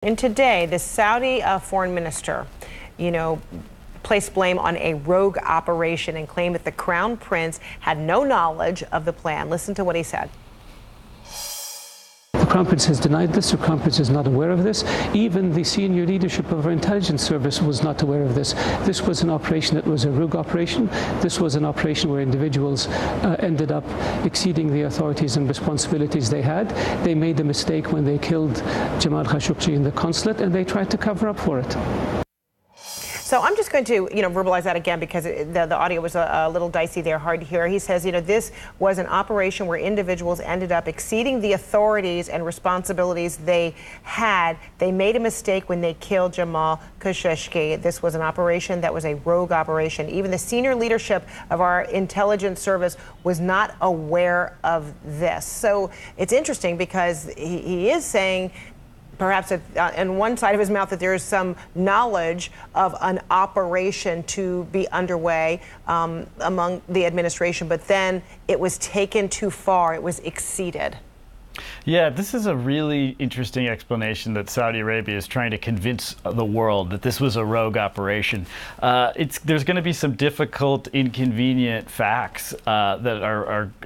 And today, the Saudi foreign minister, placed blame on a rogue operation and claimed that the crown prince had no knowledge of the plan. Listen to what he said. The Crown Prince has denied this. The Crown Prince is not aware of this. Even the senior leadership of our intelligence service was not aware of this. This was an operation that was a rogue operation. This was an operation where individuals ended up exceeding the authorities and responsibilities they had. They made a mistake when they killed Jamal Khashoggi in the consulate, and they tried to cover up for it. So I'm just going to, verbalize that again because the audio was a little dicey there, hard to hear. He says, this was an operation where individuals ended up exceeding the authorities and responsibilities they had. They made a mistake when they killed Jamal Khashoggi. This was an operation that was a rogue operation. Even the senior leadership of our intelligence service was not aware of this. So it's interesting because he is saying, perhaps on one side of his mouth, that there is some knowledge of an operation to be underway among the administration, but then it was taken too far. It was exceeded. Yeah, this is a really interesting explanation that Saudi Arabia is trying to convince the world that this was a rogue operation. There's going to be some difficult, inconvenient facts that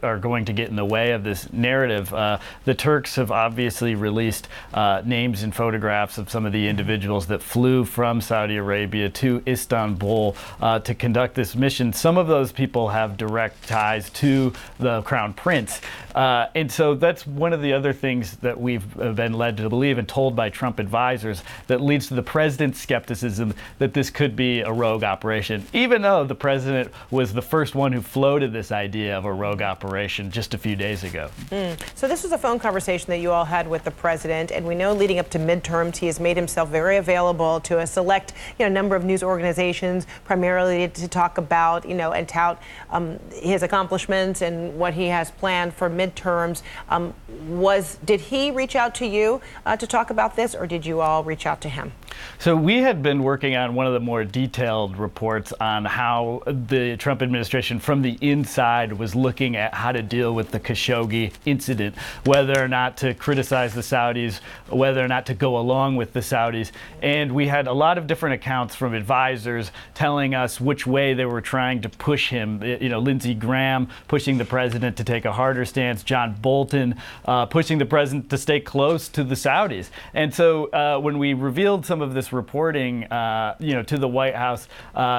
are going to get in the way of this narrative. The Turks have obviously released names and photographs of some of the individuals that flew from Saudi Arabia to Istanbul to conduct this mission. Some of those people have direct ties to the Crown Prince. And so that's one of the other things that we've been led to believe and told by Trump advisors that leads to the president's skepticism that this could be a rogue operation, even though the president was the first one who floated this idea of a rogue operation just a few days ago. So this was a phone conversation that you all had with the president, and we know leading up to midterms, he has made himself very available to a select number of news organizations, primarily to talk about, and tout his accomplishments and what he has planned for midterms. Did he reach out to you to talk about this, or did you all reach out to him? So we had been working on one of the more detailed reports on how the Trump administration from the inside was looking at how to deal with the Khashoggi incident, whether or not to criticize the Saudis, whether or not to go along with the Saudis. And we had a lot of different accounts from advisors telling us which way they were trying to push him. Lindsey Graham pushing the president to take a harder stance, John Bolton pushing the president to stay close to the Saudis. And so when we revealed some of this reporting, to the White House,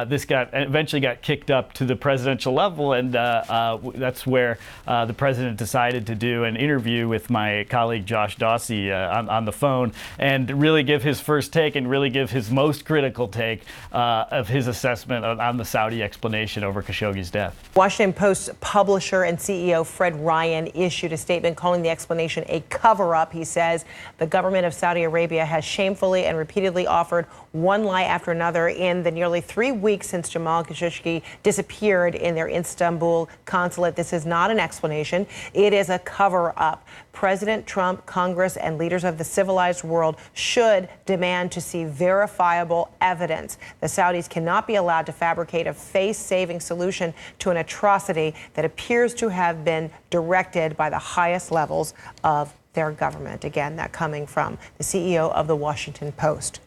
this eventually got kicked up to the presidential level, and that's where the president decided to do an interview with my colleague Josh Dawsey on the phone and really give his first take and really give his most critical take of his assessment on the Saudi explanation over Khashoggi's death. Washington Post publisher and CEO Fred Ryan issued a statement calling the explanation a cover-up. He says the government of Saudi Arabia has shamefully and repeatedly offered one lie after another in the nearly 3 weeks since Jamal Khashoggi disappeared in their Istanbul consulate. This is not an explanation. It is a cover-up. President Trump, Congress, and leaders of the civilized world should demand to see verifiable evidence. The Saudis cannot be allowed to fabricate a face-saving solution to an atrocity that appears to have been directed by the highest levels of their government. Again, that coming from the CEO of the Washington Post.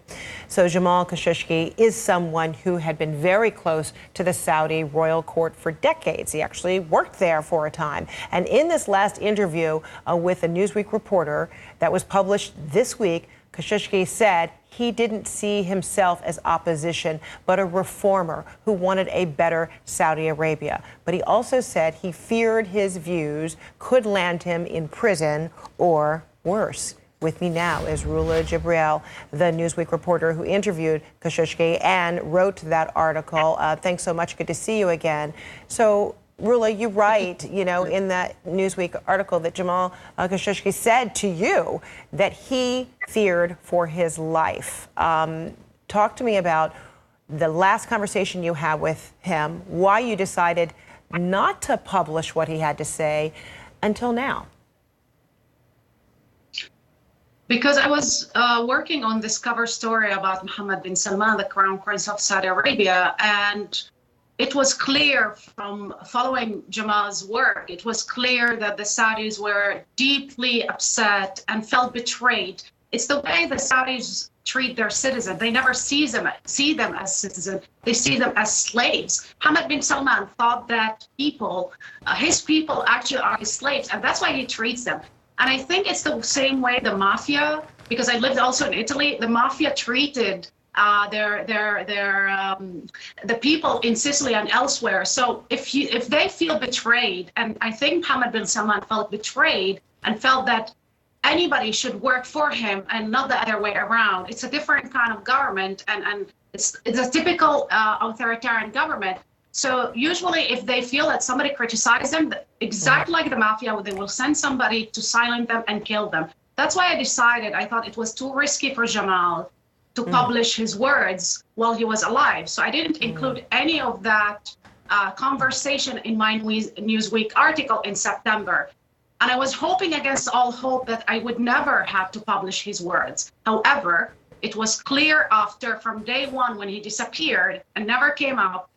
So Jamal Khashoggi is someone who had been very close to the Saudi royal court for decades. He actually worked there for a time. And in this last interview with a Newsweek reporter that was published this week, Khashoggi said he didn't see himself as opposition, but a reformer who wanted a better Saudi Arabia. But he also said he feared his views could land him in prison or worse. With me now is Rula Jibril, the Newsweek reporter who interviewed Khashoggi and wrote that article. Thanks so much. Good to see you again. So, Rula, you write, in that Newsweek article that Jamal Khashoggi said to you that he feared for his life. Talk to me about the last conversation you had with him, why you decided not to publish what he had to say until now. Because I was working on this cover story about Mohammed bin Salman, the Crown Prince of Saudi Arabia, and it was clear from following Jamal's work, it was clear that the Saudis were deeply upset and felt betrayed It's the way the Saudis treat their citizens. They never see them as citizens. They see them as slaves. Mohammed bin Salman thought that his people actually are his slaves, and that's why he treats them. And I think it's the same way the mafia, because I lived also in Italy, the mafia treated the people in Sicily and elsewhere. So if they feel betrayed, and I think Mohammed bin Salman felt betrayed and felt that anybody should work for him and not the other way around. It's a different kind of government, and it's a typical authoritarian government. So usually if they feel that somebody criticizes them, exactly like the mafia, they will send somebody to silence them and kill them. That's why I thought it was too risky for Jamal to publish his words while he was alive. So I didn't include any of that conversation in my Newsweek article in September. And I was hoping against all hope that I would never have to publish his words. However, it was clear from day one when he disappeared and never came out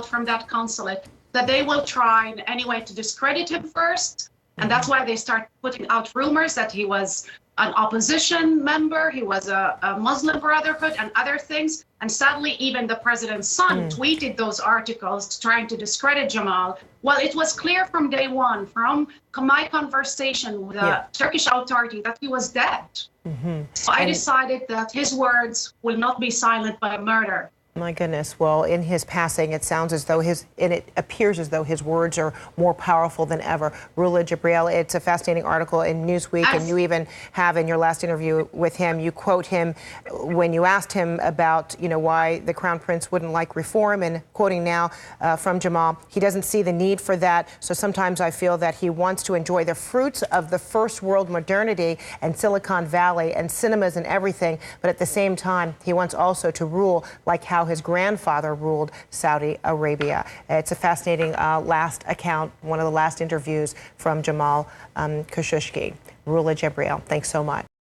from that consulate, that they will try in any way to discredit him first. And that's why they start putting out rumors that he was an opposition member, he was a Muslim Brotherhood and other things. And sadly, even the president's son tweeted those articles trying to discredit Jamal. Well, it was clear from day one, from my conversation with the Turkish authority, that he was dead. So I decided that his words will not be silent by murder. My goodness. Well, in his passing, it sounds as though it appears as though his words are more powerful than ever. Rula Jibril, it's a fascinating article in Newsweek, and you even have in your last interview with him, you quote him when you asked him about, why the Crown Prince wouldn't like reform, and quoting now from Jamal, he doesn't see the need for that. So sometimes I feel that he wants to enjoy the fruits of the first world modernity and Silicon Valley and cinemas and everything, but at the same time, he wants also to rule like how his grandfather ruled Saudi Arabia. It's a fascinating last account, one of the last interviews from Jamal Khashoggi. Rula Jibril, thanks so much.